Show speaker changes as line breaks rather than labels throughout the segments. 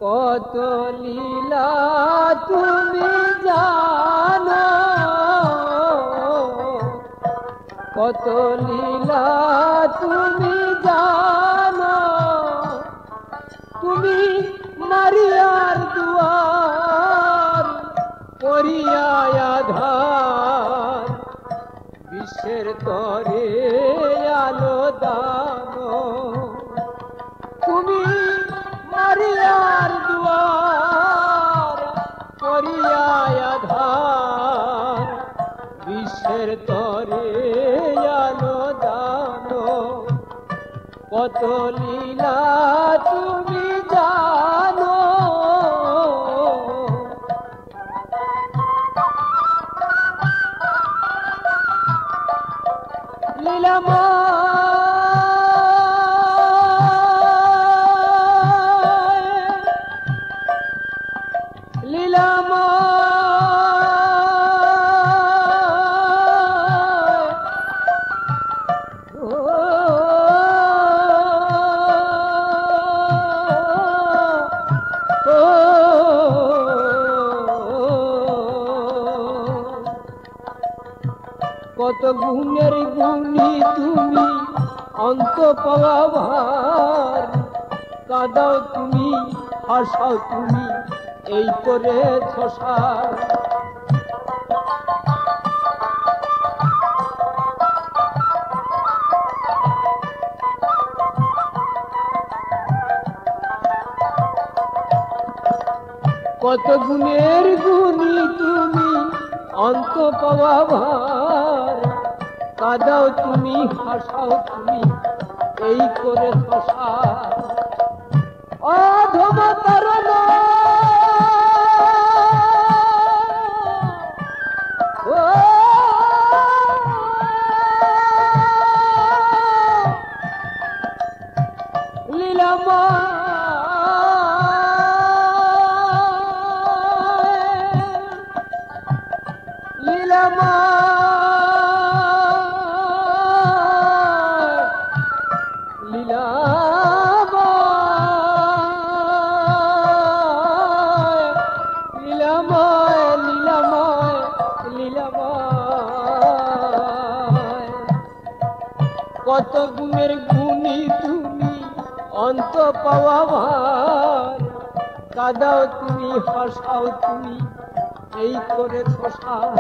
কত লীলা তুমি জানো, কত লীলা তুমি জানো, তুমি মারিয়ার দুয়ার করিয়া আধার, বিশ্বের তরে আলো দানো, তুমি মারিয়ার দুয়ার করিয়া আধার, বিশ্বের তরে আলো দানো, কত লীলা তুমি জানো। কত গুণের গুণী তুমি অন্ত পাওয়া ভার, কাঁদাও তুমি হাসাও তুমি এই করে ছসার, কত গুণের গুণী তুমি অন্ত পাওয়া ভার, কাঁদাও তুমি হাসাও তুমি এই করে ছসার, অধম তরণ কত গুণের গুণী তুমি অন্ত পাওয়া ভার, কাঁদাও তুমি হাসাও তুমি এই করে ছসার,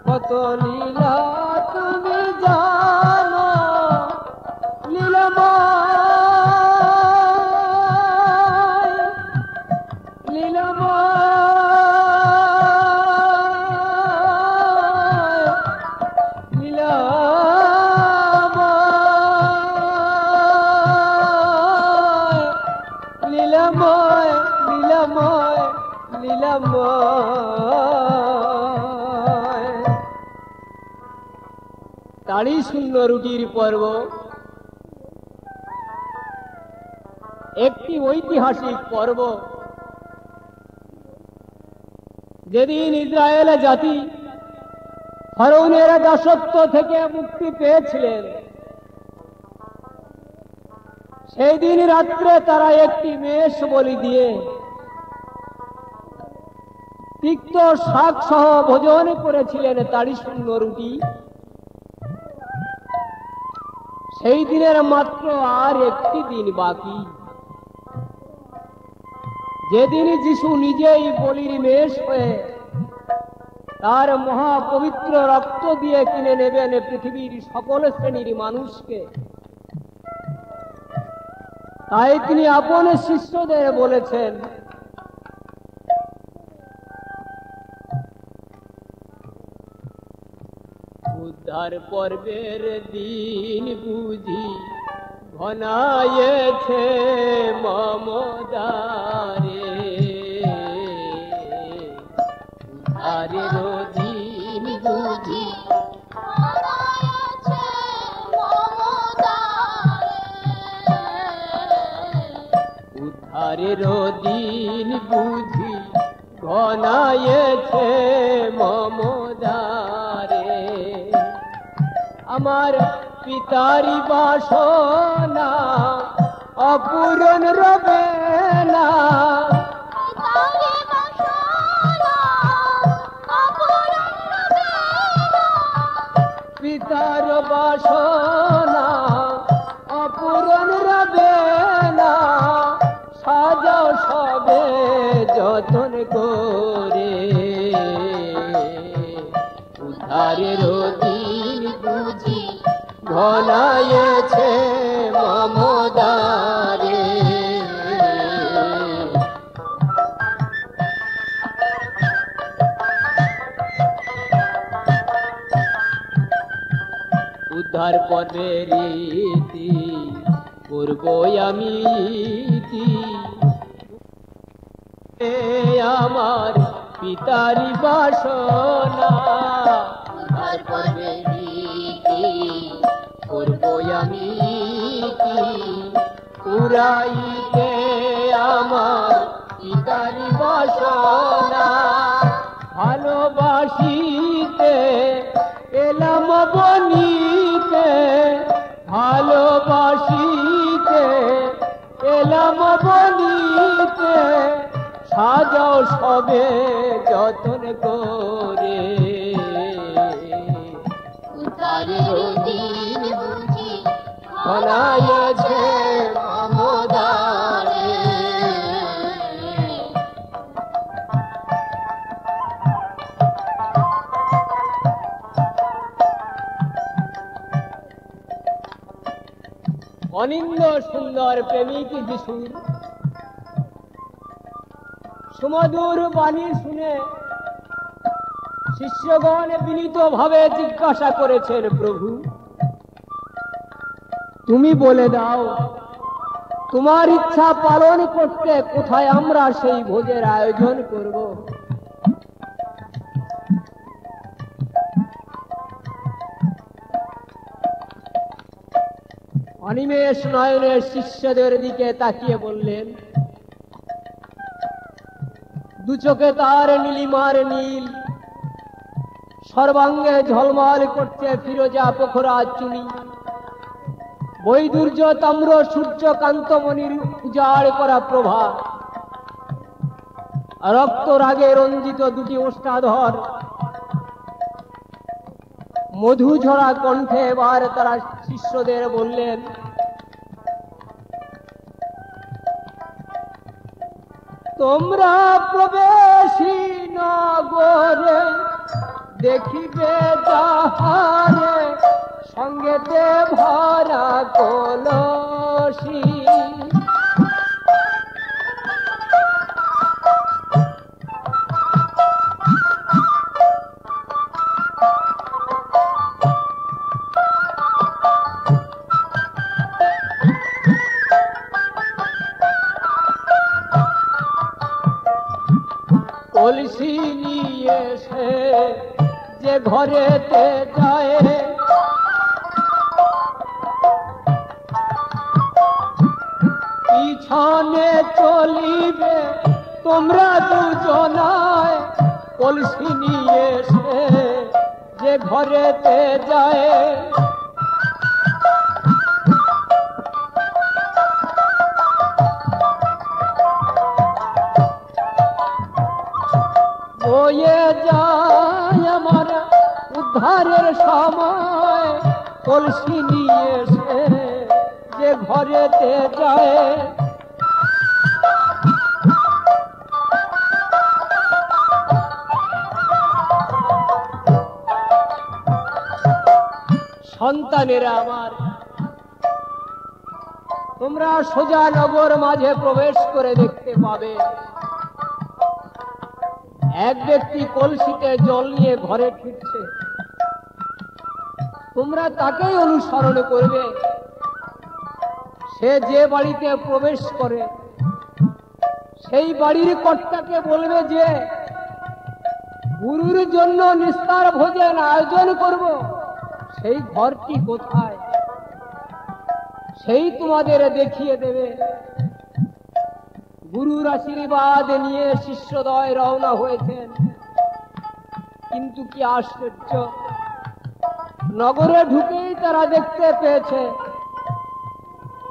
কত লীলা তুমি জানো, লীলাময় লীলাময় লীলাময় লীলাময় লীলাময় লীলাময়। তাড়ি শূন্য রুটির পর্ব একটি ঐতিহাসিক পর্ব। যেদিন ইসরায়েল জাতি ফরৌনের দাসত্ব থেকে মুক্তি পেয়েছিলেন, সেই দিন রাত্রে তারা একটি মেষ বলি দিয়ে তিক্ত শাক সহ ভোজন করেছিলেন তাড়ি শূন্য রুটি, সেই দিনের মাত্র আর একটি দিন বাকি, যেদিন যিশু নিজেই বলির মেষ হয়ে তার মহাপবিত্র রক্ত দিয়ে কিনে নেবেন পৃথিবীর সকল শ্রেণীর মানুষকে। তাই তিনি আপন শিষ্যদের বলেছেন, উদ্ধার পর্বের দিন বুঝি ঘনায়েছে মমদারে, উদ্ধারের দিন বুঝি উদ্ধারের দিন বুঝি ঘনায়েছে মমদারে। আমার পিতারি বাসনা অপূরণ রবে না, পিতার বাসনা অপূরণ রবে না, সাজাও সবে যতন করে, উদ্ধারের দিন বুঝি ঘনায়েছে মমদারে। উদ্ধার পর্বের রীতি করব আমি, আমার পিতারি বাসনা, উদ্ধার পর্বের রীতি করব আমি, পুরাইতে আমার পিতারি বাসনা, ভালোবাসিতে এলাম বনিতে, ভালোবাসিতে এলাম বনিতে, সাজাও সবে যতন করে, উদ্ধারের দিন বুঝি ঘনায়েছে মমদারে। অনিন্দ সুন্দর প্রেমিক যিশুর সুমধুর বাণী শুনে শিষ্যগণ বিনীত ভাবে জিজ্ঞাসা করেছেন, প্রভু তুমি বলে দাও, তোমার ইচ্ছা পালন করতে কোথায় আমরা সেই ভোজের আয়োজন করব? অনিমেষ নয়নে শিষ্যদের দিকে তাকিয়ে বললেন, দু চোখে তার নীলিমার নীল, সর্বাঙ্গে ঝলমল করছে ফিরোজা পোখরা চুনি, বৈদুর্য তাম্র সূর্যকান্তমণির উজাড় করা প্রভা, রক্ত রাগে রঞ্জিত দুটি ওষ্ঠাধর, মধু ঝরা কণ্ঠে এবার তারা শিষ্যদের বললেন, তোমরা প্রবেশী নগরে দেখিবে যাহারে, সঙ্গেতে ভরা কলসি, কলসি নিয়ে সে যে ঘরেতে যায়, পিছনে চলিবে তোমরা দুজনায়, কলসি নিয়ে সে যে ঘরেতে যায়, হয়ে যায় আমার উদ্ধারের সময়, কলসি নিয়ে এসে যে ঘরেতে যায়, সন্তানেরা আমার, তোমরা সোজা নগর মাঝে প্রবেশ করে দেখতে পাবে এক ব্যক্তি কলসিতে জল নিয়ে ঘরে ফিরছে। তোমরা তাকেই অনুসরণ করবে। সে যে বাড়িতে প্রবেশ করে সেই বাড়ির কর্তাকে বলবে যে গুরুর জন্য নিস্তার ভোজন আয়োজন করব, সেই ঘরটি কোথায় সেই তোমাদের দেখিয়ে দেবে। গুরুর আশীর্বাদ নিয়ে শিষ্যদ্বয় রওনা হয়েছেন। কিন্তু কি আশ্চর্য, নগরে ঢুকেই তারা দেখতে পেয়েছে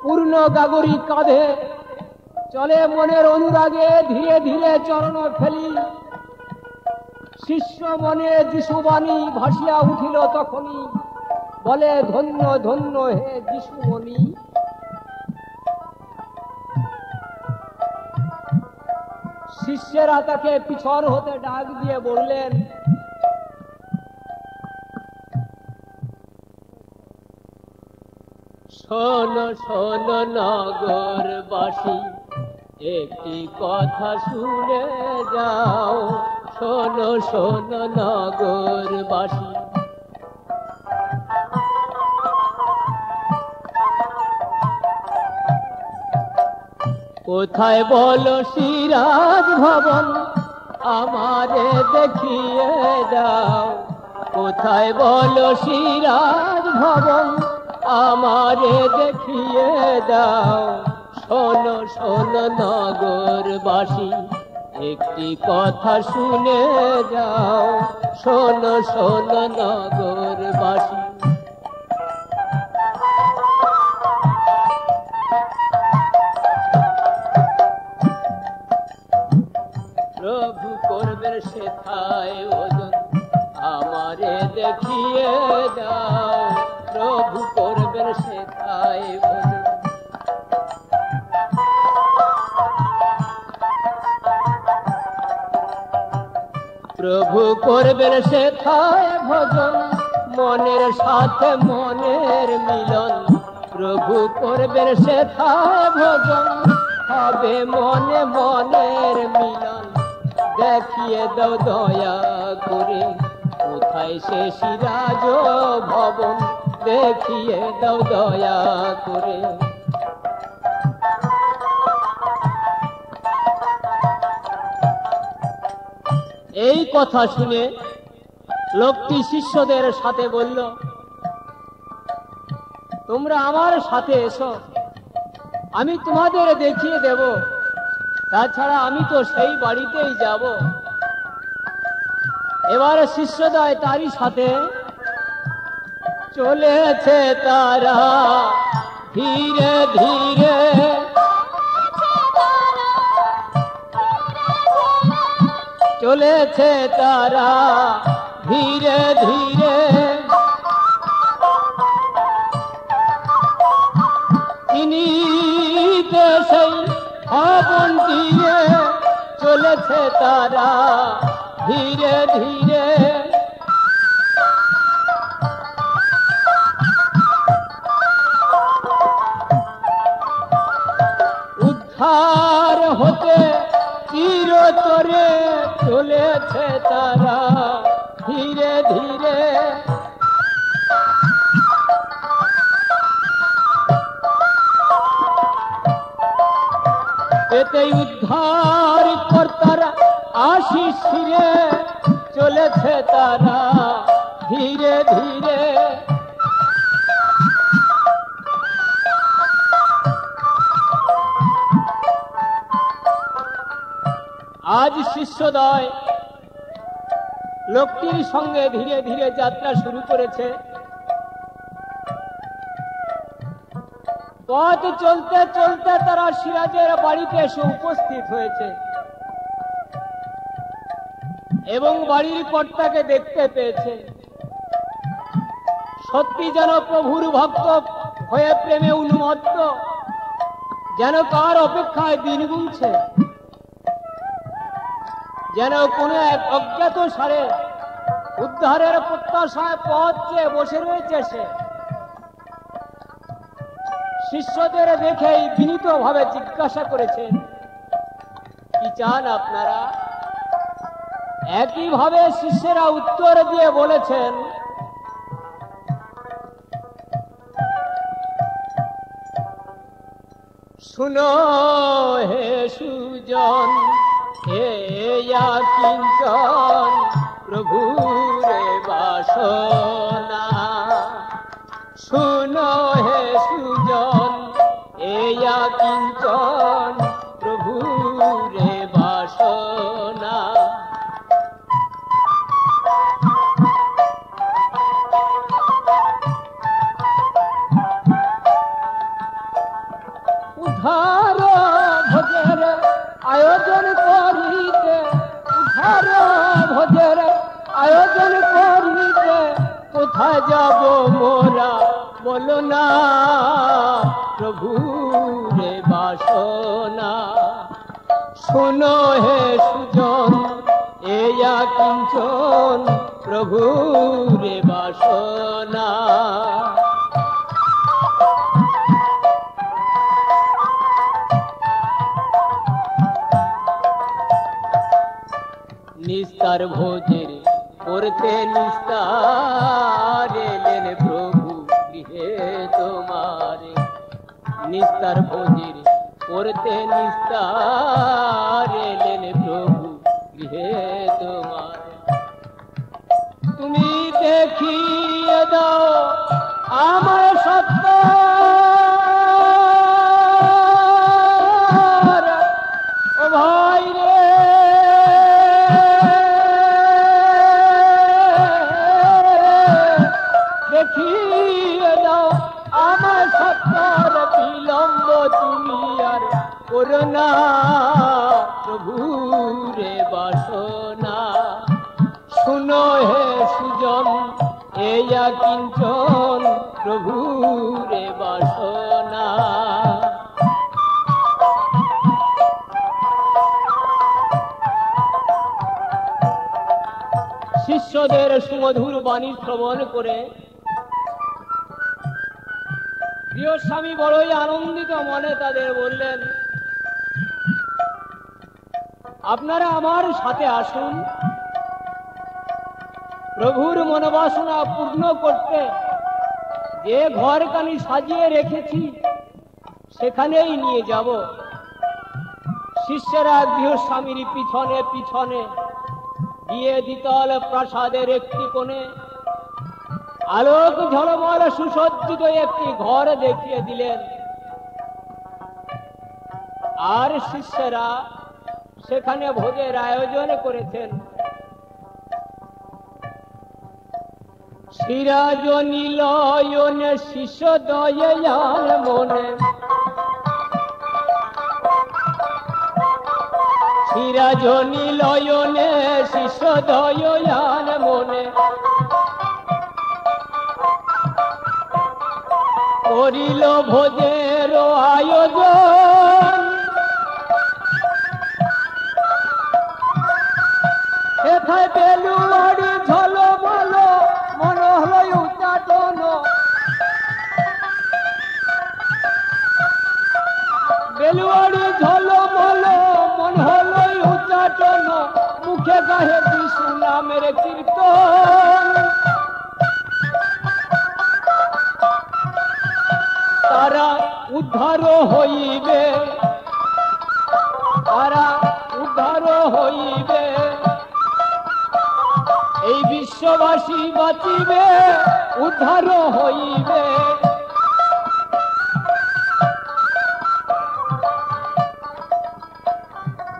পূর্ণ গাগরি কাঁধে চলে মনের অনুরাগে ধীরে ধীরে চরণ ফেলি। শিষ্য মনে যিশুবাণী ভাসিয়া উঠিল তখনই, বলে ধন্য ধন্য হে যিশুমণি। শিষ্যেরা তাকে পিছন হতে ডাক দিয়ে বললেন, শোন শোন নগরবাসী, একটি কথা শুনে যাও। শোন শোন নগরবাসী, কোথায় বলো সিরাজ ভবন, আমারে দেখিয়ে দাও। কোথায় বলো সিরাজ ভবন, আমারে দেখিয়ে দাও। শোনো শোনো নগরবাসী, একটি কথা শুনে যাও। শোনো শোনো নগরবাসী, প্রভু করবেন সেথায় ওজন, আমারে দেখিয়ে দাও। প্রভু করবেন সেথায় ওজন, প্রভু করবেন সেথায় ভজন, মনের সাথে মনের মিলন। প্রভু করবেন সেথায় ভজন, হবে মনে মনের মিলন। দেখিয়ে দাও দয়া করে, কোথায় সে সিরাজ ভবন। দেখিয়ে দাও দয়া করে। এই কথা শুনে লোকটি শিষ্যদের সাথে বলল, তোমরা আমার সাথে এসো, আমি তোমাদের দেখিয়ে দেব। তাছাড়া আমি তো সেই বাড়িতেই যাব। এবারে শিষ্যদ্বয় তারই সাথে চলেছে তারা ধীরে ধীরে। চলেছে তারা ধীরে ধীরে, তিনি দেশে ভবন দিয়ে। চলেছে তারা ধীরে ধীরে, উদ্ধার হতে চিরতরে। চলেছে তারা ধীরে ধীরে, এতেই উদ্ধার কর্তার আশিস ফিরে। চলেছে তারা ধীরে ধীরে, আজ শিষ্যদ্বয় লোকটির সঙ্গে ধীরে ধীরে যাত্রা শুরু করেছে। পথ চলতে চলতে তারা সিরাজের বাড়িতে এসে উপস্থিত হয়েছে। এবং বাড়ির কর্তাকে দেখতে পেয়েছে। সত্যি যেন প্রভুর ভক্ত হয়ে প্রেমে উন্মত্ত, যেন কার অপেক্ষায় দিন গুনছে, যেন কোন এক অজ্ঞাত সারে উদ্ধারের প্রত্যাশায় পথ চেয়ে বসে রয়েছে সে। শিষ্যদের দেখেই বিনীত ভাবে জিজ্ঞাসা করেছেন, কি চান আপনারা? একইভাবে শিষ্যেরা উত্তর দিয়ে বলেছেন, শুনো হে সুজন, হে কিঞ্চন প্রভুরে বাসনা। শুনো হে সুজন, হে কিঞ্চন প্রভুরে বাসনা। উদ্ধার ভোজের আয়োজন করিতে, উদ্ধার ভোজের আয়োজন করিতে, কোথায় যাব মোরা বলো না, প্রভুরে বাসনা। শোনো হে সুজন, এয়া কিঞ্চন প্রভুরে বাসনা। নিস্তার ভোজের করতে নিস্তার এলেন প্রভু গৃহে তোমার। নিস্তার ভোজের করতে নিস্তার এলেন প্রভু গৃহে তোমার। তুমি দেখিয়ে দাও আমার সত্য, ও ভাই রে, দেখিয়ে দাও আমার সত্তর বিলম্ব তুমি আর করো না, প্রভুরে বাসনা। শুনো হে সুজন, এয়া কিঞ্চন প্রভুরে বাসনা। শিষ্যদের সুমধুর বাণী শ্রবণ করে গৃহস্বামী বড়ই আনন্দিত মনে তাদের বললেন, আপনারা আমার সাথে আসুন, প্রভুর মনোবাসনা পূর্ণ করতে যে ঘরখানি সাজিয়ে রেখেছি সেখানেই নিয়ে যাব। শিষ্যরা গৃহস্বামীর পিছনে পিছনে গিয়ে দ্বিতল প্রাসাদের একটি কোণে আলোক ঝলমল সুসজ্জিত একটি ঘর দেখিয়ে দিলেন। আর শিষ্যরা সেখানে ভোজের আয়োজন করেছেন। সিরাজ নিলয়নে শিষ্য দয়াল মনে, সিরাজ নিলয়নে শিষ্য দয়াল মনে, করিল ভোজের আয়োজন। সেথায় বেলুয়ারি ঝলমল মন হলো উচ্চাটন, বেলুয়ারি ঝলমল মন হলো উচ্চাটন, মুখে গাহে বিষ্ণু নামের কীর্তন। তারা উদ্ধার হইবে, তারা উদ্ধার হইবে, এই বিশ্ববাসী বাঁচিবে, উদ্ধার হইবে।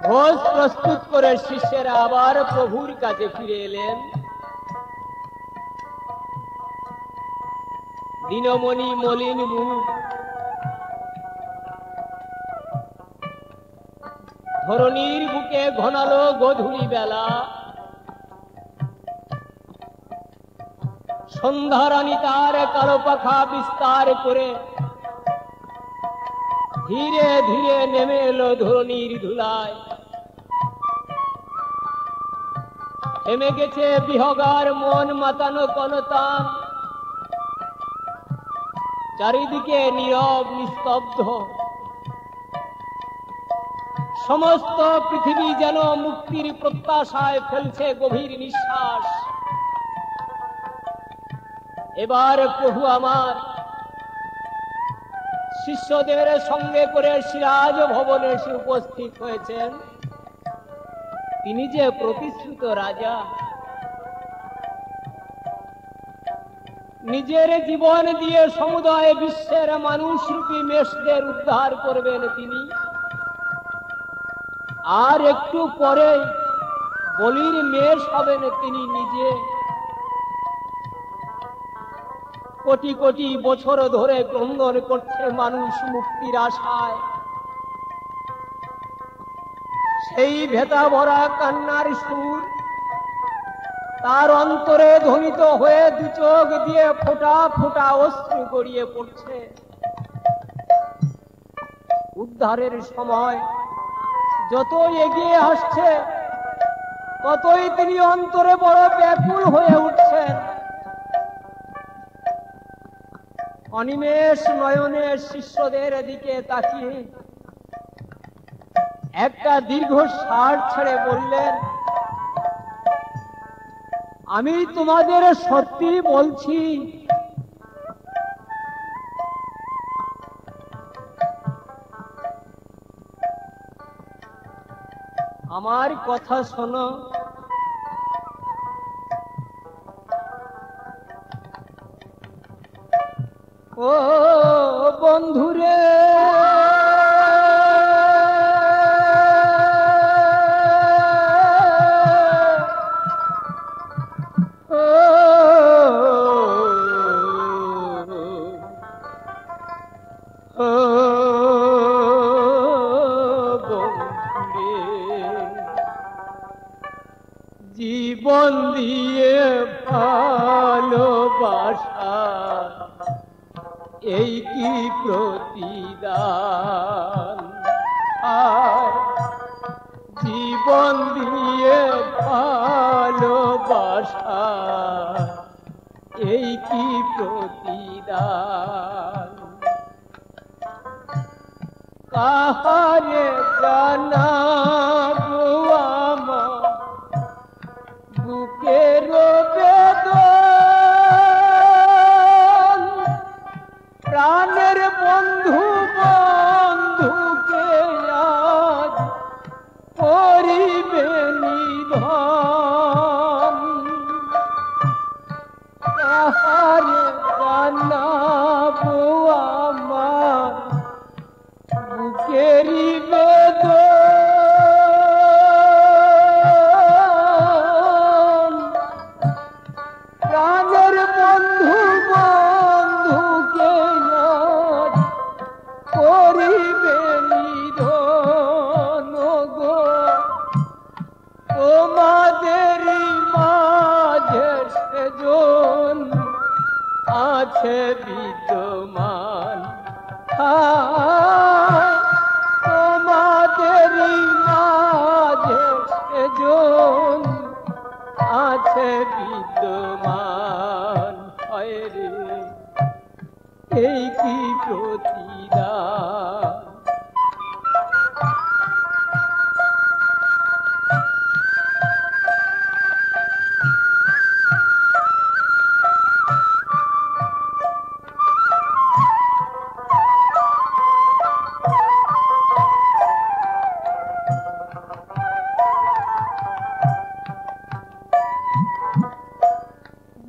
ভোজ প্রস্তুত করে শিষ্যেরা আবার প্রভুর কাছে ফিরে এলেন। দিনমণি মলিন মুখ, ধরণীর বুকে ঘনালো গধূলি বেলা, সন্ধ্যারানী তার কালো পাখা বিস্তার করে ধীরে ধীরে নেমে এলো ধরণীর ধুলায়। থেমে গেছে বিহগার মন মাতানো কলতান, চারিদিকে নীরব নিস্তব্ধ। সমস্ত পৃথিবী যেন মুক্তির প্রত্যাশায় ফেলছে গভীর নিঃশ্বাস। এবার প্রভু আমার শিষ্যদের সঙ্গে করে সিরাজ ভবনে এসে উপস্থিত হয়েছেন। তিনি যে প্রতিশ্রুত রাজা, নিজের জীবন দিয়ে সমুদয় বিশ্বের মানুষরূপী মেষদের উদ্ধার করবেন তিনি। আর একটু পরে বলির মেষ হবেন তিনি নিজে। কোটি কোটি বছর ধরে ক্রন্দন করছে মানুষ মুক্তির আশায়। সেই ভেতা ভরা কান্নার সুর তার অন্তরে ধ্বনিত হয়ে দু চোখ দিয়ে ফোঁটা ফোঁটা অশ্রু গড়িয়ে পড়ছে। উদ্ধারের সময় যতই এগিয়ে আসছে ততই তিনি অন্তরে বড় ব্যাকুল হয়ে উঠছেন। অনিমেষ নয়নে শিষ্যদের দিকে তাকিয়ে একটা দীর্ঘ শ্বাস ছেড়ে বললেন, আমি তোমাদের সত্যি বলছি, আমার কথা শোনো। ও বন্ধুরে, জীবন দিয়ে ভালোবাসা এই কি প্রতিদান, আর জীবন দিয়ে ভালোবাসা এই কি প্রতিদান। কাহারে জানাবো আমার বুকের বেদন, প্রাণের বন্ধু বন্ধুকে আজ করিবে নিধন। কাহারে জানাবো আমার বুকেরই বেদন, প্রাণের বন্ধু বন্ধুকে আজ করিবে নিধন গো। তোমাদেরই মাঝে সেজন আছে বিদ্যমান, তোমাদেরই মাঝে সেজন আছে বিদ্যমান। হয় রে এই কি প্রতিদান।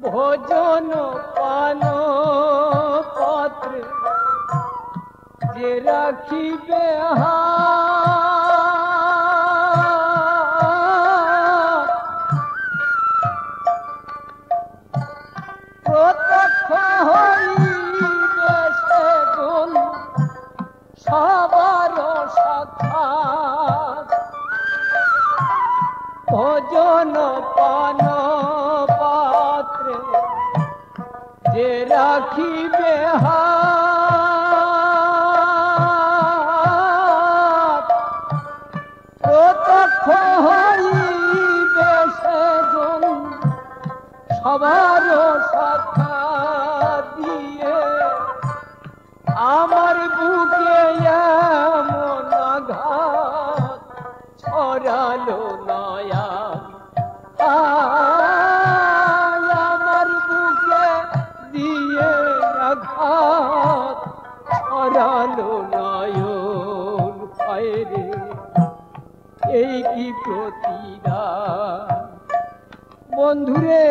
ভোজন পান পত্র যে রাখিবে প্রত্যক্ষ হইবে সেগুন সবার সাক্ষাৎ। ভোজন পান পাত্রে যে রাখিবে হাত প্রত্যক্ষ হইবে সেজন সবার সাক্ষাৎ দিয়ে আমার বুকে এমন আঘাত ছড়ালো নয়া আমার বুকে দিয়ে আঘাত ছড়ালো নয়ন পায়রে এই কি প্রতিদান বন্ধুরে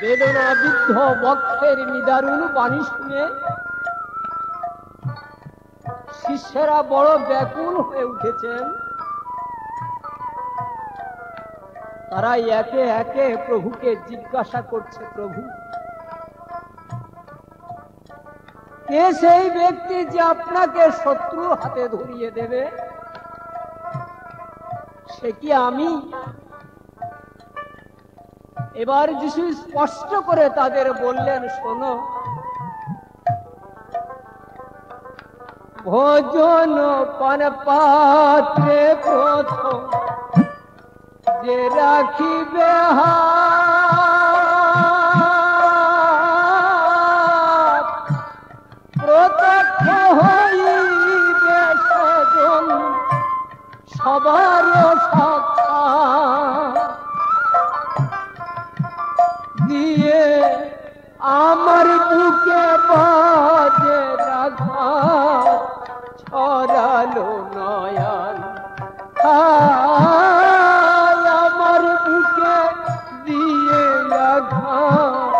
বেদনাবিদ্ধ বক্ষের নিদারুণ বাণী শুনে শিষ্যরা বড় ব্যাকুল হয়ে উঠেছেন। তারা একে একে প্রভুকে জিজ্ঞাসা করছে, প্রভু কে সেই ব্যক্তি যে আপনাকে শত্রুর হাতে ধরিয়ে দেবে? সে কি আমি? এবার যিশু স্পষ্ট করে তাদের বললেন, শোনো, ভোজন পান পাত্রে প্রথম যে রাখিবে হাত প্রত্যক্ষ হইবে সেজন সবার সাক্ষাৎ দিয়ে আমার বুকে বাজে আঘাত ছড়ালো নয়ন আমার বুকে দিয়ে আঘাত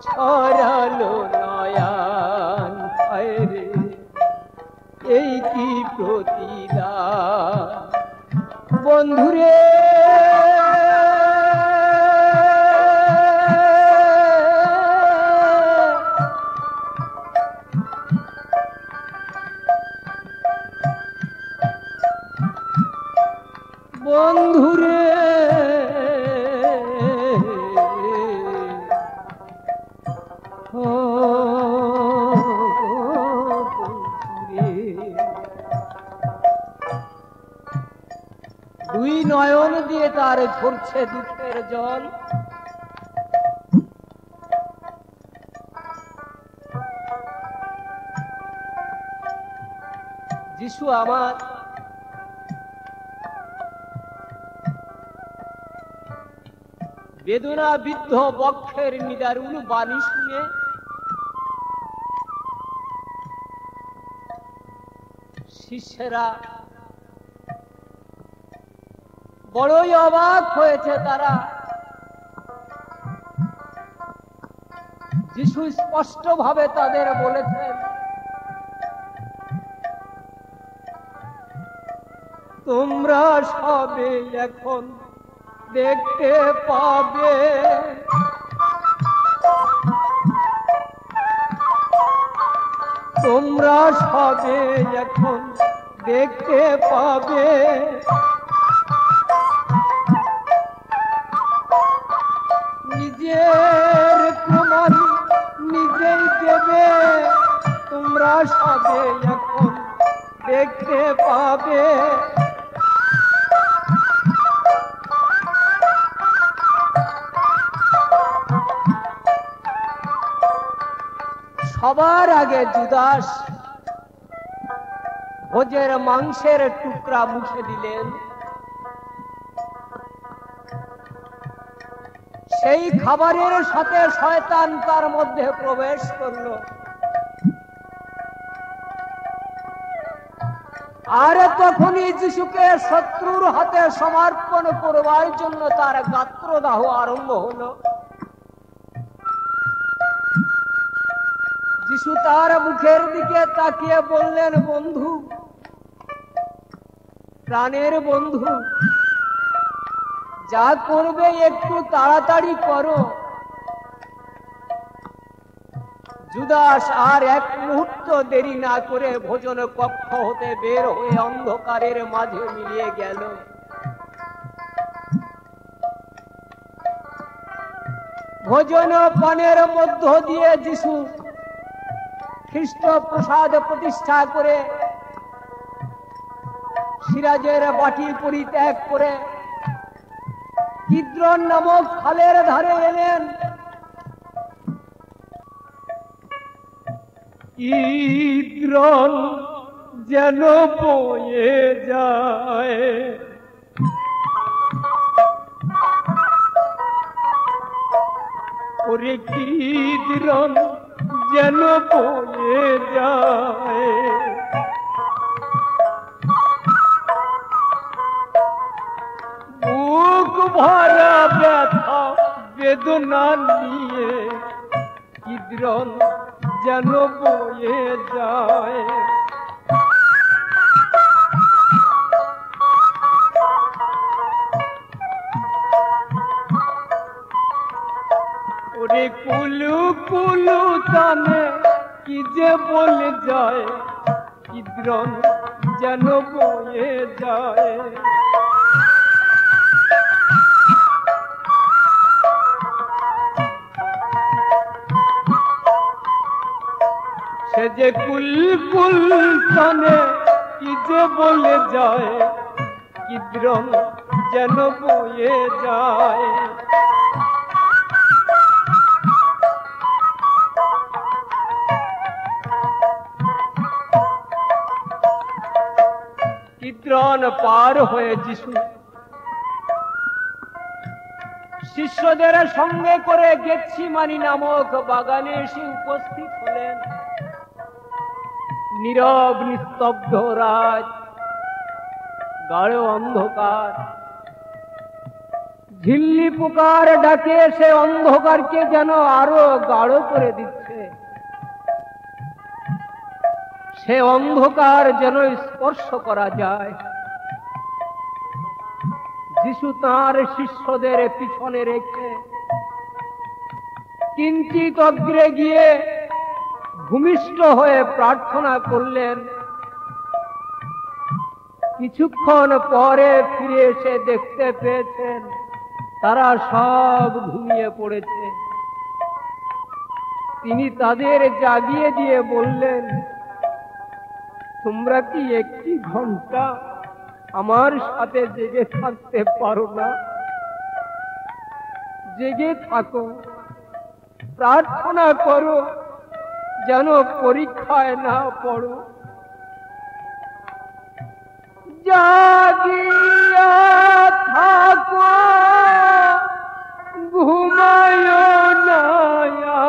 ছড়ালো নয়ন হায়রে এই কি প্রতিদান বন্ধুরে বন্ধুরে দুই নয়ন দিয়ে তার ঝরছে দুঃখের জল। যিশু আমার বেদনাবিদ্ধ বক্ষের নিদারুণ বাণী শুনে শিষ্যরা বড়ই অবাক হয়েছে। তারা যিশু স্পষ্ট ভাবে তাদের বলেছেন, তোমরা সবে এখন দেখতে পাবে তোমরা সবে এখন দেখতে পাবে নিজের প্রমাণ নিজেই দেবে তোমরা সবে এখন দেখতে পাবে সবার আগে জুদাস ভোজের মাংসের টুকরা মুখে দিলেন। সেই খাবারের সাথে শয়তান তার মধ্যে প্রবেশ করল। আর তখনই যিশুকে শত্রুর হাতে সমর্পণ করবার জন্য তার গাত্রদাহ আরম্ভ হলো। যিশু তার মুখের দিকে তাকিয়ে বললেন, বন্ধু প্রাণের বন্ধু, যা করবে একটু তাড়াতাড়ি করো। জুদাস আর এক মুহূর্ত দেরি না করে ভোজন কক্ষ হতে বের হয়ে অন্ধকারের মাঝে মিলিয়ে গেল। ভোজন পানের মধ্য দিয়ে যিশু খ্রিস্ট প্রসাদ প্রতিষ্ঠা করে সিরাজের বাটি পরিত্যাগ করে কিদ্রন নামক খালের ধারে এলেন। কিদ্রন যেন বয়ে যায়, ওরে কিদ্রন যেন বয়ে যায়, বুক ভরা ব্যথা বেদনা নিয়ে কিদ্রন যেন বয়ে যায়। ওরে কুলু কুলু টানে কি যে বলে যায়, কিদ্রন যেন বয়ে যায়। সে যে কুল কুল টানে কি যে বলে যায়, কিদ্রন যেন বয়ে যায়। কিদ্রন পার হয়ে যিশু শিষ্যদের সঙ্গে করে গেতসিমানি নামক বাগানে এসে উপস্থিত হলেন। নীরব নিস্তব্ধ রাত, গাঢ় অন্ধকার, ঝিল্লি পোকার ডাকে সে অন্ধকারকে যেন আরো গাঢ় করে দিচ্ছে। সে অন্ধকার যেন স্পর্শ করা যায়। যিশু তাঁর শিষ্যদের পিছনে রেখে কিঞ্চিত অগ্রে গিয়ে ভূমিষ্ঠ হয়ে প্রার্থনা করলেন। কিছুক্ষণ পরে ফিরে এসে দেখতে পেয়েছেন তারা সব ঘুমিয়ে পড়েছে। তিনি তাদের জাগিয়ে দিয়ে বললেন, তোমরা কি একটি ঘন্টা আমার সাথে জেগে থাকতে পারো না? জেগে থাকো, প্রার্থনা করো যেন পরীক্ষায় না পড়ো। জাগিয়া থাকো, ঘুমায় না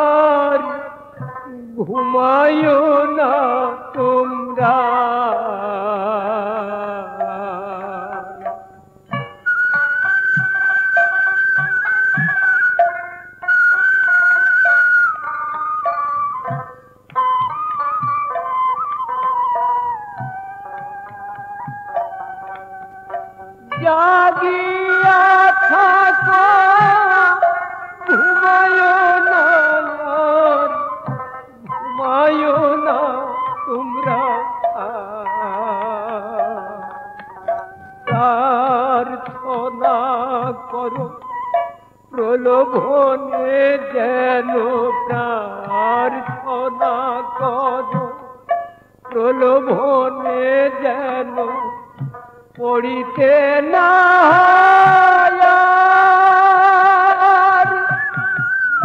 আর ঘুমায় না তোমরা। জাগিয়া থাকো, ঘুমায় না আর ঘুমায় না তোমরা। প্রার্থনা করো প্রলোভনে যেন, প্রার্থনা করো প্রলোভনে যেন পড়িতে না।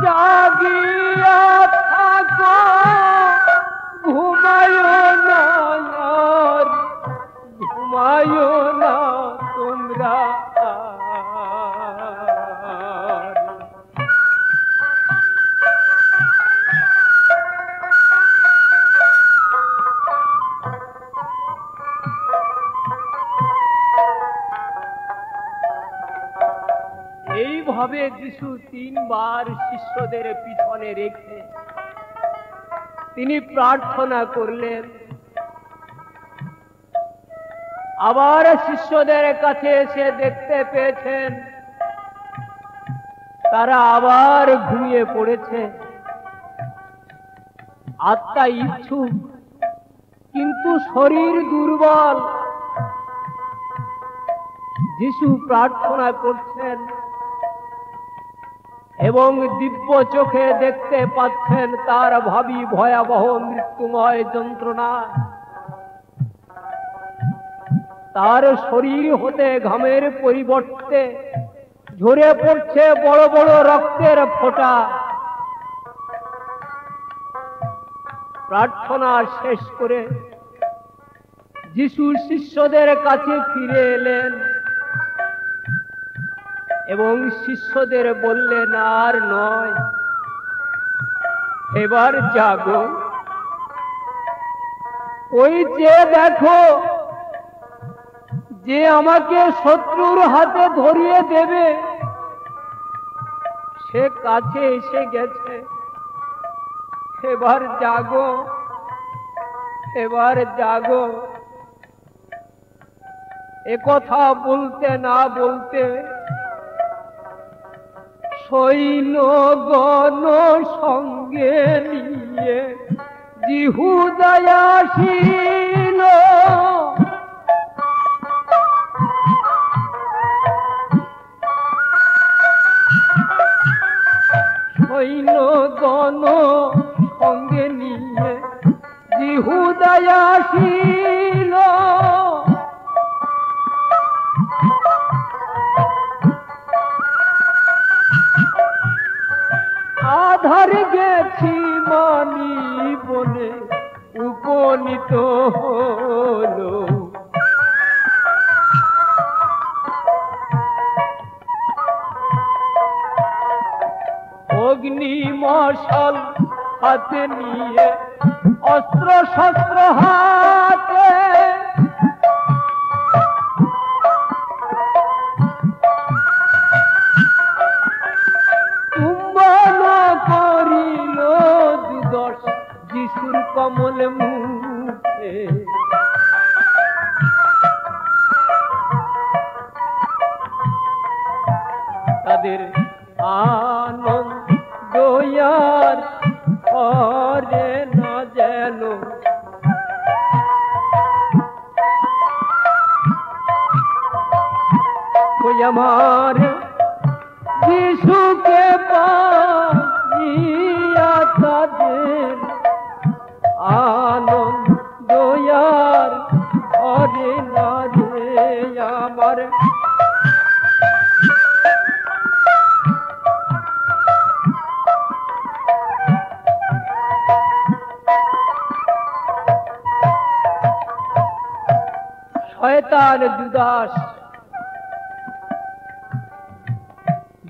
জাগিয়া থাকো, ঘুমায় না আর ঘুমায় না তোমরা। এইভাবে যিশু তিনবার শিষ্যদের পিছনে রেখে তিনি প্রার্থনা করলেন। আবার শিষ্যদের কাছে এসে দেখতে পেয়েছেন তারা আবার ঘুমিয়ে পড়েছে। আত্মা ইচ্ছুক কিন্তু শরীর দুর্বল। যিশু প্রার্থনা করছেন এবং দিব্য চোখে দেখতে পাচ্ছেন তার ভাবী ভয়াবহ মৃত্যুময় যন্ত্রণা। তার শরীর হতে ঘামের পরিবর্তে ঝরে পড়ছে বড় বড় রক্তের ফোঁটা। প্রার্থনা শেষ করে যিশু শিষ্যদের কাছে ফিরে এলেন এবং শিষ্যদের বললেন, আর নয়, এবার জাগো। ওই যে দেখো, যে আমাকে শত্রুর হাতে ধরিয়ে দেবে সে কাছে এসে গেছে। এবার জাগো, এবার জাগো। একথা বলতে না বলতে সৈন্যগণ সঙ্গে নিয়ে জিহুদা আসিল। সৈন্যগণ সঙ্গে নিয়ে জিহুদা আসিল। আধার গেছি মানি বলে উপনীত হলো। অগ্নি মশাল হাতে নিয়ে অস্ত্র শস্ত্র হাতে করিল দুদশ যিশুর কমল মুখে। তাদের আনন্দ আর করে না যেন ওই আমার যিশুকে পাইয়া তাদের আনন্দ আর করে না রে আমার। শয়তান জুদাস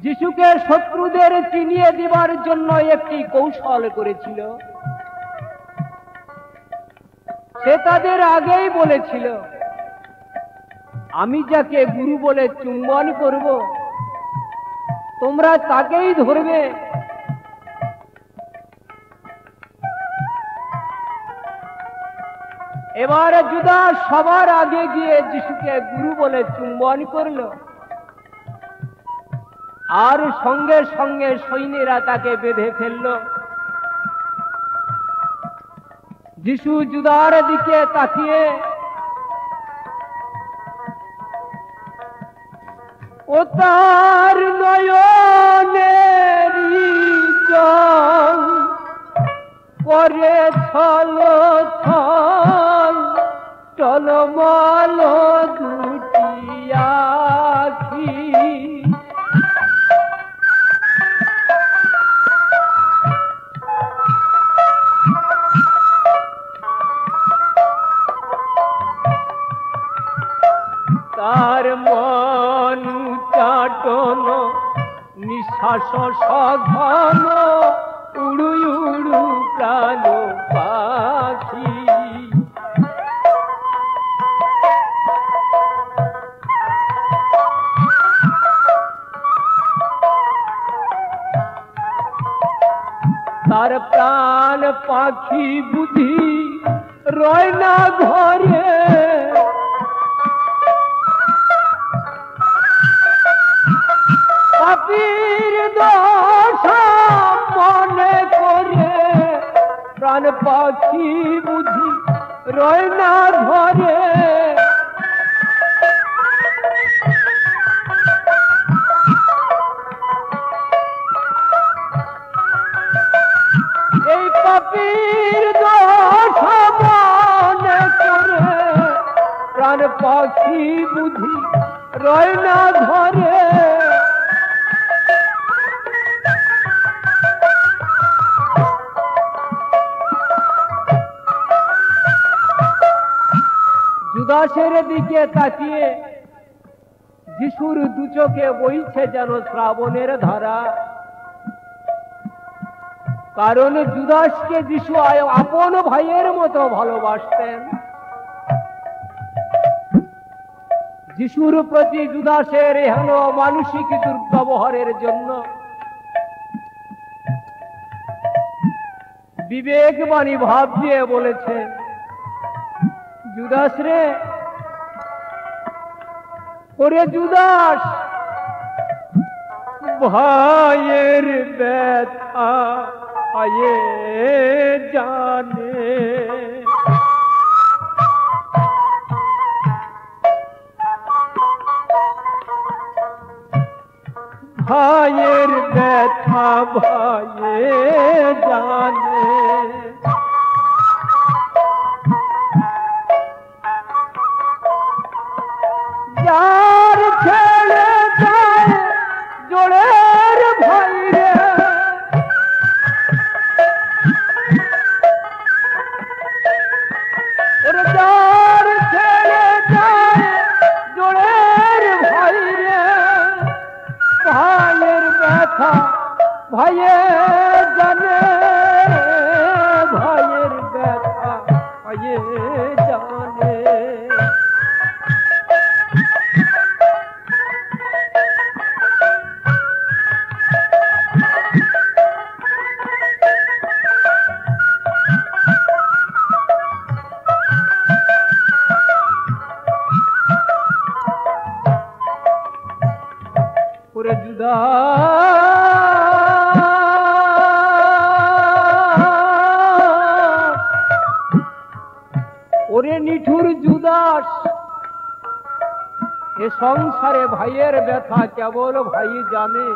যিশুকে শত্রুদের চিনিয়ে দেবার জন্য একটি কৌশল করেছিল। সে তাদের আগেই বলেছিল, আমি যাকে গুরু বলে চুম্বন করব তোমরা তাকেই ধরবে। এবার জুদাস সবার আগে গিয়ে যিশুকে গুরু বলে চুম্বন করল আর সঙ্গে সঙ্গে সৈন্যরা তাকে বেঁধে ফেলল। যিশু জুদার দিকে তাকিয়ে ও তার নয়নের জল করে ছল ছল টলমল দুটি আখি। তার মন চাটন নিঃশ্বাস সঘন উড়ু উড়ু প্রাণ পাখি। তার প্রাণ পাখি বুঝি রয় না ঘরে পাখি বুঝি রয় না ঘরে, এই পাপির দোষ মনে করে প্রাণ পাখি বুঝি রয় না ঘরে। জুদাসের দিকে তাকিয়ে যিশুর দু চোখে বইছে যেন শ্রাবণের ধারা। কারণ জুদাসকে যিশু আপন ভাইয়ের মতো ভালোবাসতেন। যিশুর প্রতি জুদাসের এহেন মানসিক দুর্ব্যবহারের জন্য বিবেকবাণী ভাব দিয়ে বলেছেন, জুদাস রে, ওরে জুদাস, ভাইয়ের ব্যথা আয়ে জানে, ভাইয়ের ব্যথা ভাইয়ে জানে। যার ছেড়ে যায় জোড়ের ভাই রে, ওরে যার ছেড়ে যায় জোড়ের ভাই রে, ভাইয়ের ব্যথা ভাইয়ে জানে, ভাইয়ের ব্যথা ভাইয়ে জানে। ওরে জুদাস, ওরে নিঠুর জুদাস, এ সংসারে ভাইয়ের ব্যথা কেবল ভাই জানে।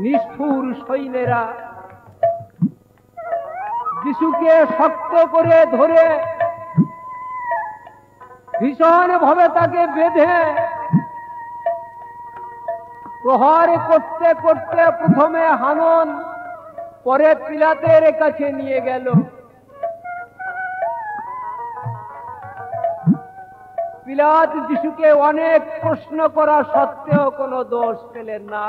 নিষ্ঠুর সৈন্যেরা যিশুকে শক্ত করে ধরে ভীষণ ভাবে তাকে বেঁধে প্রহার করতে করতে প্রথমে হানন, পরে পিলাতের কাছে নিয়ে গেল। পিলাত যিশুকে অনেক প্রশ্ন করা সত্ত্বেও কোনো দোষ পেলেন না।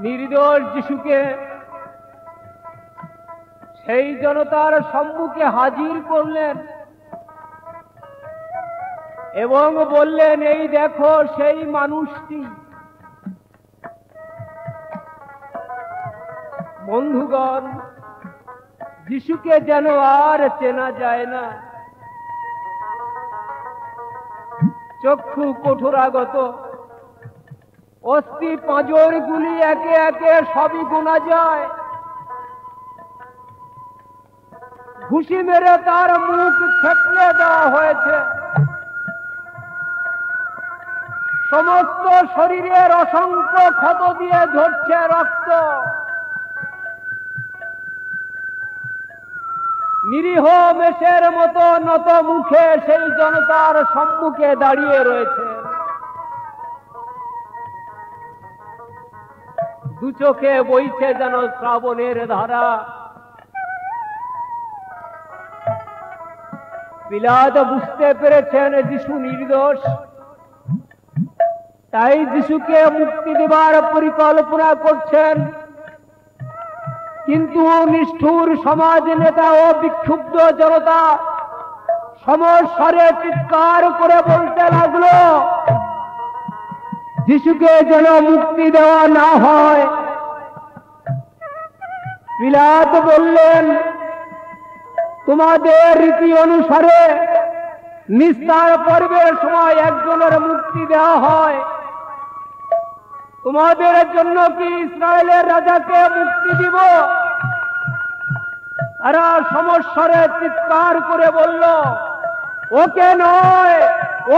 নির্দোষ যিশুকে সেই জনতার সম্মুখে হাজির করলেন এবং বললেন, এই দেখো সেই মানুষটি। বন্ধুগণ, যিশুকে যেন আর চেনা যায় না। চক্ষু কঠোরাগত, অস্থি পাঁজর গুলি একে একে সবই গোনা যায়। ঘুষি মেরে তার মুখ থেতলে দেওয়া হয়েছে। সমস্ত শরীরের অসংখ্য ক্ষত দিয়ে ঝরছে রক্ত। নিরীহ মেষের মতো নত মুখে সেই জনতার সম্মুখে দাঁড়িয়ে রয়েছে। দু চোখে বইছে যেন শ্রাবণের ধারা। পিলাত বুঝতে পেরেছেন যিশু নির্দোষ, তাই যিশুকে মুক্তি দেবার পরিকল্পনা করছেন। কিন্তু নিষ্ঠুর সমাজ নেতা ও বিক্ষুব্ধ জনতা সমস্বরে চিৎকার করে বলতে লাগলো, যিশুকে যেন মুক্তি দেওয়া না হয়। পিলাত বললেন, তোমাদের রীতি অনুসারে নিস্তার পর্বের সময় একজনের মুক্তি দেওয়া হয়, তোমাদের জন্য কি ইসরায়েলের রাজাকে মুক্তি দিব? তারা সমস্বরে চিৎকার করে বলল, ওকে নয়,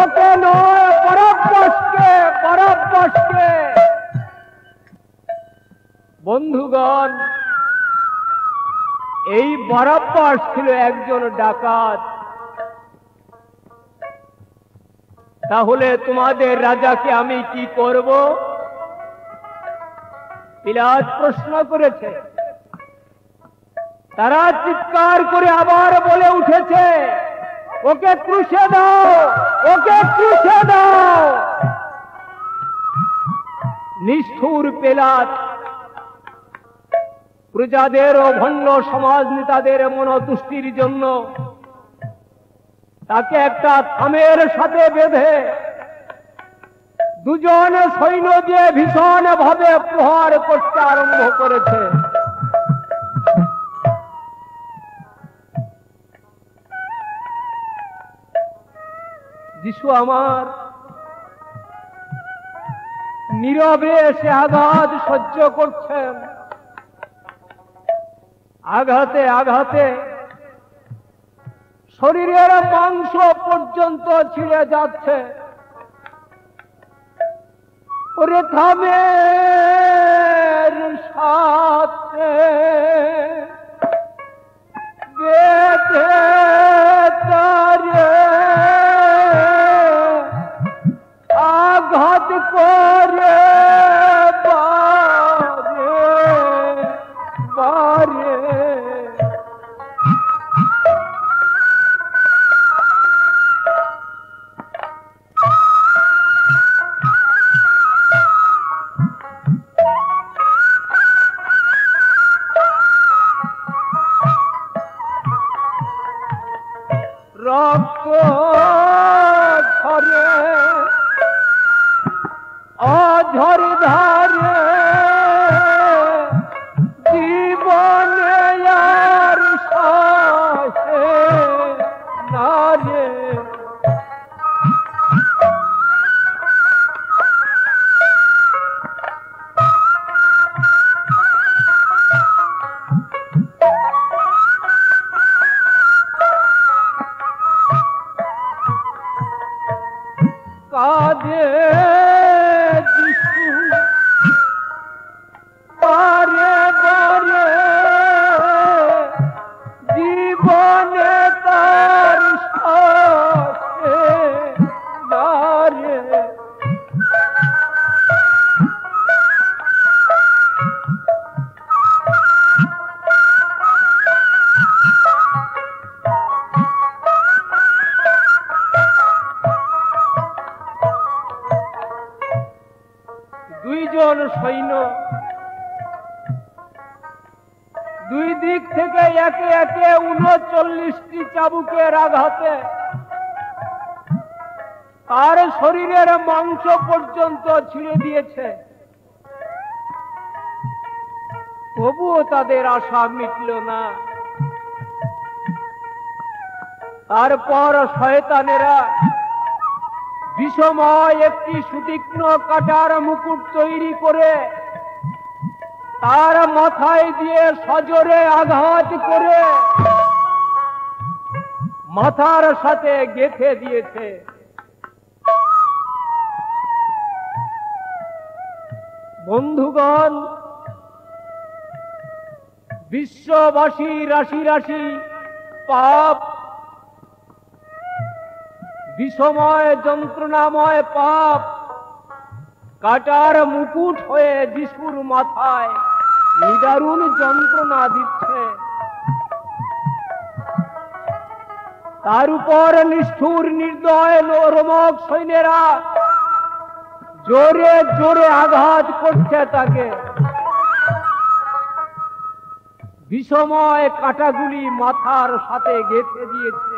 ওকে নয়, বরব্বাসকে, বরব্বাসকে। বন্ধুগণ, এই বরব্বাস ছিল একজন ডাকাত। তাহলে তোমাদের রাজাকে আমি কি করব? পিলাত প্রশ্ন করেছে। তারা চিৎকার করে আবার বলে উঠেছে, ওকে ক্রুশে দাও, ওকে ক্রুশে দাও। নিষ্ঠুর পিলাত প্রজাদের ও ভণ্ড সমাজ নেতাদের মনোতুষ্টির জন্য তাকে একটা থামের সাথে বেঁধে দুজন সৈন্য দিয়ে ভীষণ ভাবে প্রহার করতে আরম্ভ করেছে। যিশু আমার নীরবে সে আঘাত সহ্য করছেন। আঘাতে আঘাতে শরীরের মাংস পর্যন্ত ছিঁড়ে যাচ্ছে। ওরে থামের সাথে বেঁধে তারে আঘাত করে বারে বারে। রক্ত ঝরে অঝর ধারে জীবনে আর সাথে নারে। কাঁদে যিশু বারে বারে জীবনে তার সাথে নারে। দুইজন সৈন্য দুই দিক থেকে একে একে ৩৯টি চাবুকের আঘাতে তার শরীরের মাংস পর্যন্ত ছিঁড়ে দিয়েছে। তবুও তাদের আশা মিটল না। তারপর শয়তানেরা বিষময় একটি সুতীক্ষ্ণ কাঁটার মুকুট তৈরি করে তার মাথায় দিয়ে সজোরে আঘাত করে মাথার সাথে গেঁথে দিয়েছে। বন্ধুগণ, বিশ্ববাসী রাশি রাশি পাপ, বিষময় যন্ত্রণাময় পাপ কাটার মুকুট হয়ে যিশুর মাথায় নিদারুণ যন্ত্রণা দিচ্ছে। তার উপর নিষ্ঠুর নির্দয় রোমক সৈন্যেরা জোরে জোরে আঘাত করছে তাকে। বিষময় কাঁটাগুলি মাথার সাথে গেঁথে দিয়েছে।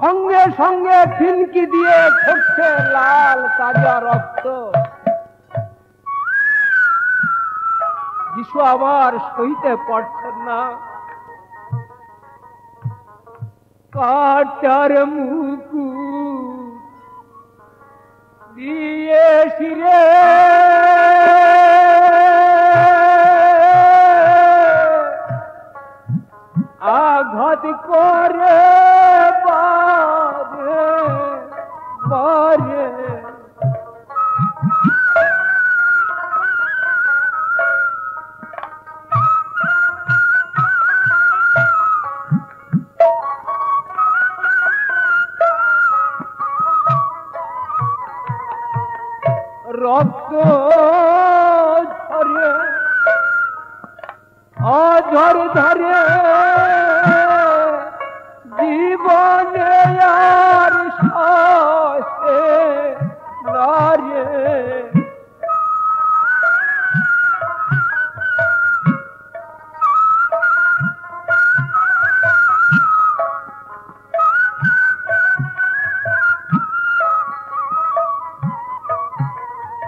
সঙ্গে সঙ্গে ফিনকি দিয়ে ঝরছে লাল তাজা রক্ত। যিশু আবার সইতে পারছেন না। কাটার মুকুট দিয়ে শিরে আঘাত করে বারে বারে রক্ত ঝরে অঝর ধরে জীবনে আর সহে নারে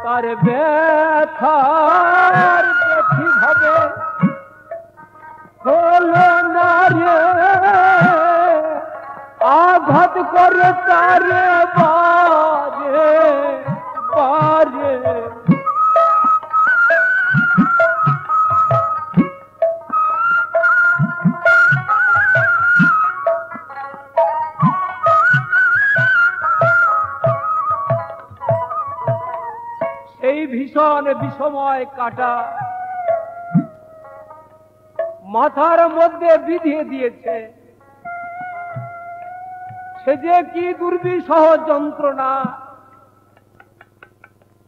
তার ব্যথার দেখি ভাবে হলো না রে আঘাত করে তারে বারে বারে এই ভীষণ বিষময় কাটা মাথার মধ্যে বিঁধে দিয়েছে। সে যে কি দুর্বিষহ যন্ত্রণা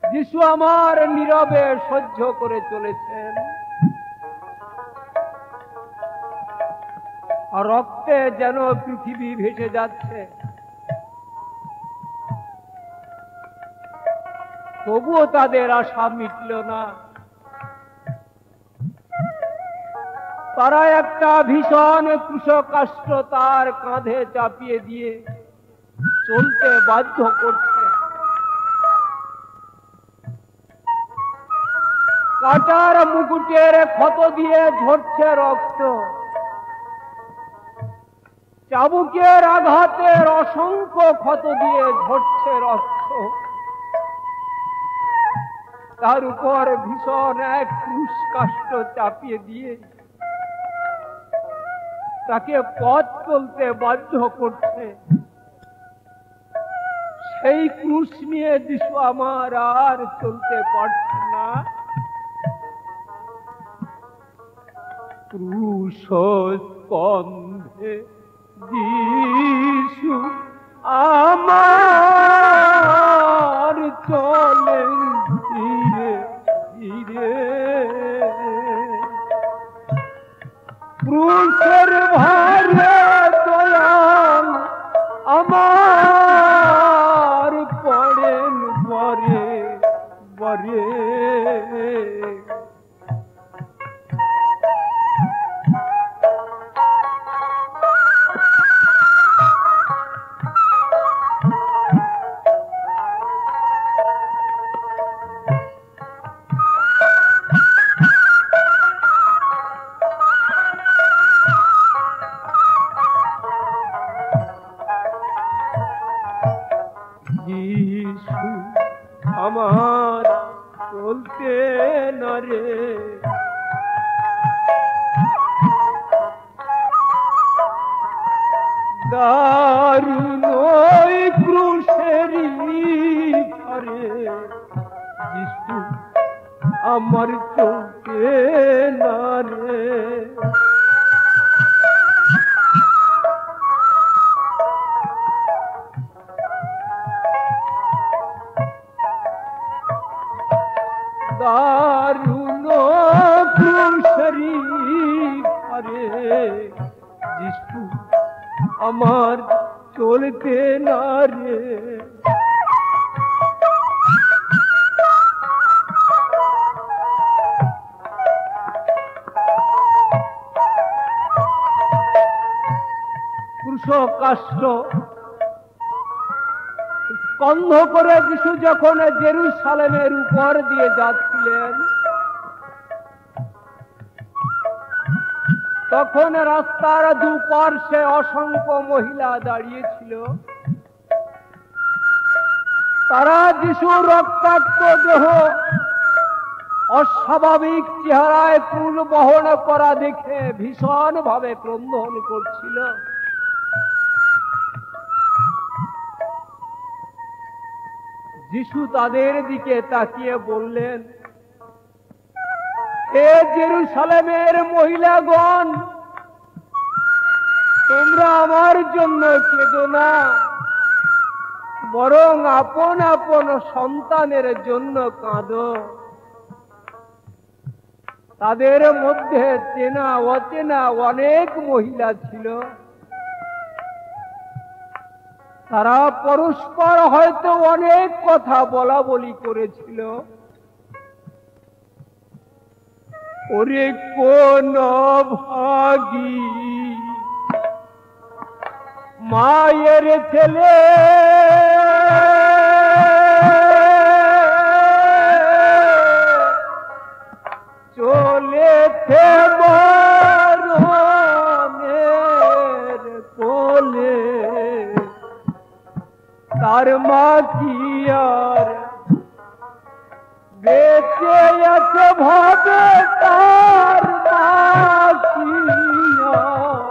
যিশু আমার নীরবে সহ্য করে চলেছেন। রক্তে যেন পৃথিবী ভেসে যাচ্ছে, তবুও তাদের আশা মিটল না। তারা একটা ভীষণ কুশকাষ্ঠ তার কাঁধে চাপিয়ে দিয়ে চলতে বাধ্য করছে। কাটার মুকুটের ক্ষত দিয়ে ঝরছে রক্ত, চাবুকের আঘাতের অসংখ্য ক্ষত দিয়ে ঝরছে রক্ত। তার উপর ভীষণ এক ক্রুশ কাষ্ঠ চাপিয়ে দিয়ে তাকে পথ চলতে বাধ্য করছে। সেই ক্রুশ নিয়ে যিশু আমার আর চলতে পারছে না। ক্রুশ স্কন্ধে যিশু আমার চলেন ধীরে ধীরে, ক্রুশের ভারে দয়াল আমার পড়েন বরে বরে। যিশু আমার চলতে না রে, দারুণ ক্রুশেরি ঘরে যিশু আমার চলতে না রে। দারুণ ক্রুশেরি ঘরে যিশু আমার চলতে না রে। ক্রুশকাষ্ঠ স্কন্ধ করে যিশু যখন জেরুসালেমের উপর দিয়ে যাচ্ছিলেন, তখন রাস্তার দুপার্শ্বে অসংখ্য মহিলা দাঁড়িয়েছিল। তারা যিশুর রক্তাক্ত দেহ অস্বাভাবিক চেহারায় কুল বহন করা দেখে ভীষণ ভাবে ক্রন্দন করছিল। যিশু তাদের দিকে তাকিয়ে বললেন, হে জেরুসালেমের মহিলাগণ, তোমরা আমার জন্য কেঁদো না, বরং আপন আপন সন্তানের জন্য কাঁদো। তাদের মধ্যে চেনা অচেনা অনেক মহিলা ছিল। তারা পরস্পর হয়তো অনেক কথা বলা বলি করেছিল। ওরে কোন ভাগী মায়ের ছেলে, চলেছে মরণের কোলে, তার মা কি আর বেঁচে আছে ভাবে, তার মা কি আর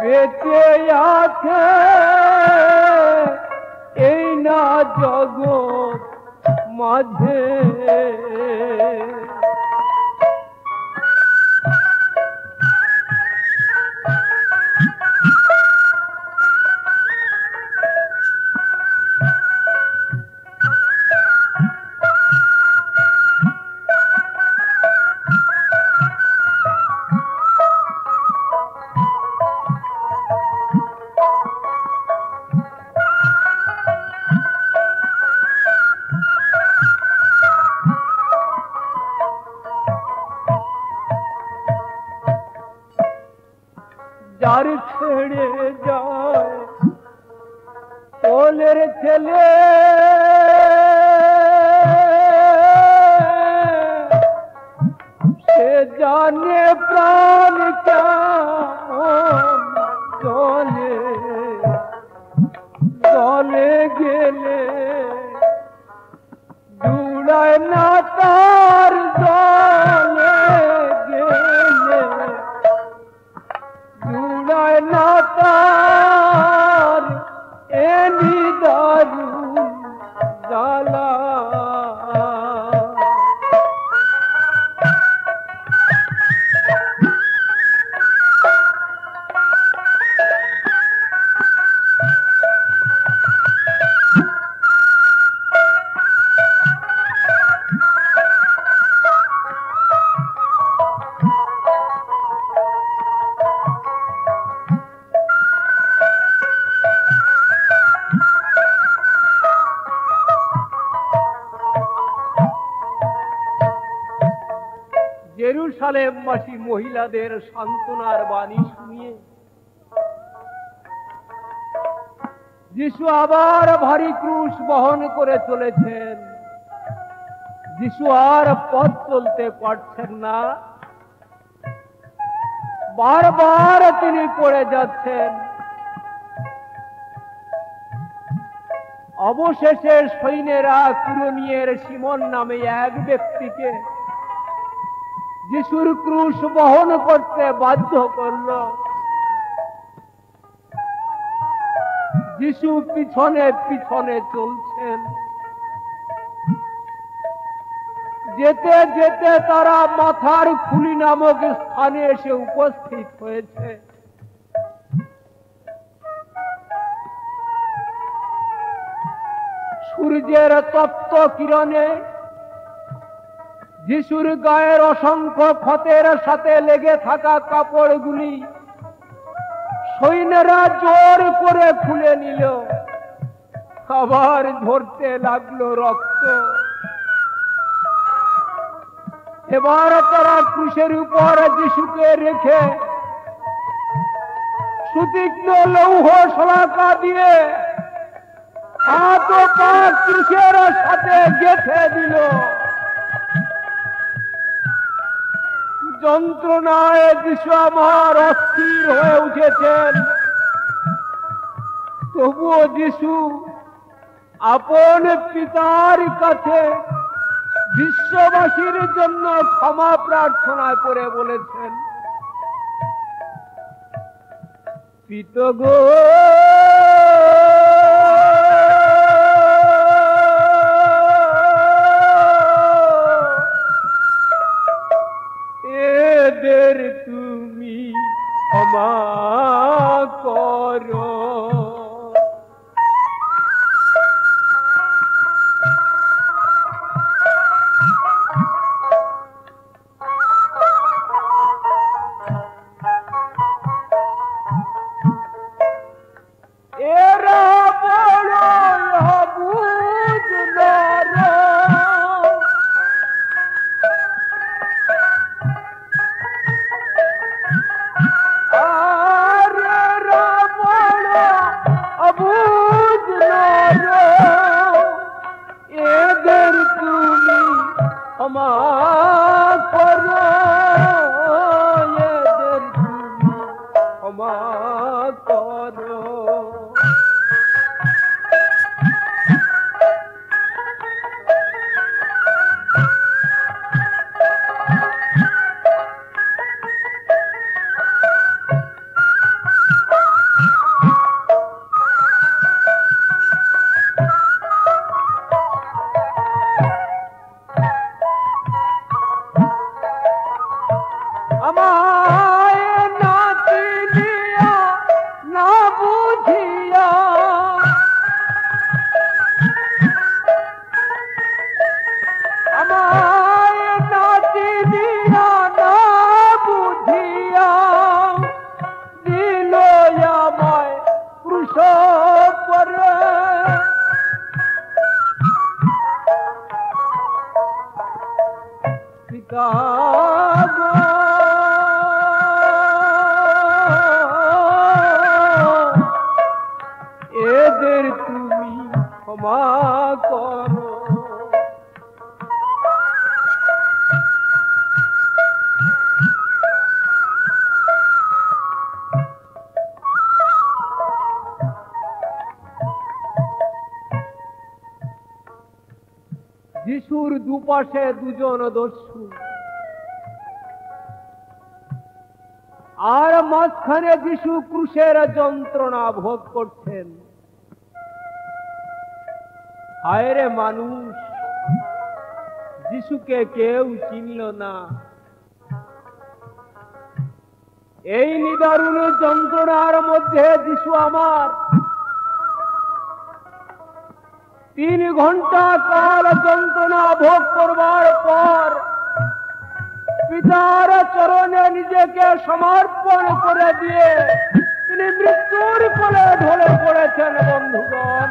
বেঁচে আছে এই না জগৎ মাঝে। যার ছেড়ে যায় কোলের ছেলে, সে জানে প্রাণ কেমন চলে, চলে গেলে জুড়ায় না তার, চলে গেলে জুড়ায় না তার এনি দারুণ জ্বালা। জেরুসালেমবাসী মহিলাদের সান্ত্বনার বাণী শুনিয়ে যিশু আবার ভারী ক্রুশ বহন করে চলেছেন। যিশু আর পথ চলতে পারছেন না, বারবার তিনি পড়ে যাচ্ছেন। অবশেষে সৈন্যেরা কুরুনিয়ের সিমন নামে এক ব্যক্তিকে যিশুর ক্রুশ বহন করতে বাধ্য করল। যিশু পিছনে পিছনে চলছেন। যেতে যেতে তারা মাথার খুলি নামক স্থানে এসে উপস্থিত হয়েছে। সূর্যের তপ্ত কিরণে যিশুর গায়ের অসংখ্য ক্ষতের সাথে লেগে থাকা কাপড়গুলি সৈন্যরা জোর করে খুলে নিল। আবার ঝরতে লাগলো রক্ত। এবার তারা ক্রুশের উপর যিশুকে রেখে সুতীক্ষ্ণ লৌহ শলাকা দিয়ে হাত ও পা ক্রুশের সাথে গেঁথে দিল। যন্ত্রণায় যিশু আমার অস্থির হয়ে উঠেছেন, তবুও যিশু আপন পিতার কাছে বিশ্ববাসীর জন্য ক্ষমা প্রার্থনা করে বলেছেন, পিতা গো, এদের তুমি ক্ষমা করো। এরা বড় অবুঝ নর, আর এরা বড় অবুঝ নর, এদের তুমি ক্ষমা করো, এদের তুমি ক্ষমা করো। আমায় না চিনিয়া না বুঝিয়া, আমায় না চিনিয়া না বুঝিয়া, দিল আমায় ক্রুশ পরে। পিতা গো, এদের তুমি ক্ষমা করো। যিশুর দুপাশে দুজন দস্যু, আর মাঝখানে যিশু ক্রুশের যন্ত্রণা ভোগ করছেন। হায় রে মানুষ, যিশুকে কেউ চিনল না। এই নিদারুণ যন্ত্রণার মধ্যে যিশু আমার 3 ঘন্টা কাল যন্ত্রণা ভোগ করবার পর পিতার চরণে নিজেকে সমর্পণ করে দিয়ে তিনি মৃত্যুর কোলে ঢলে পড়েছেন। বন্ধুগণ,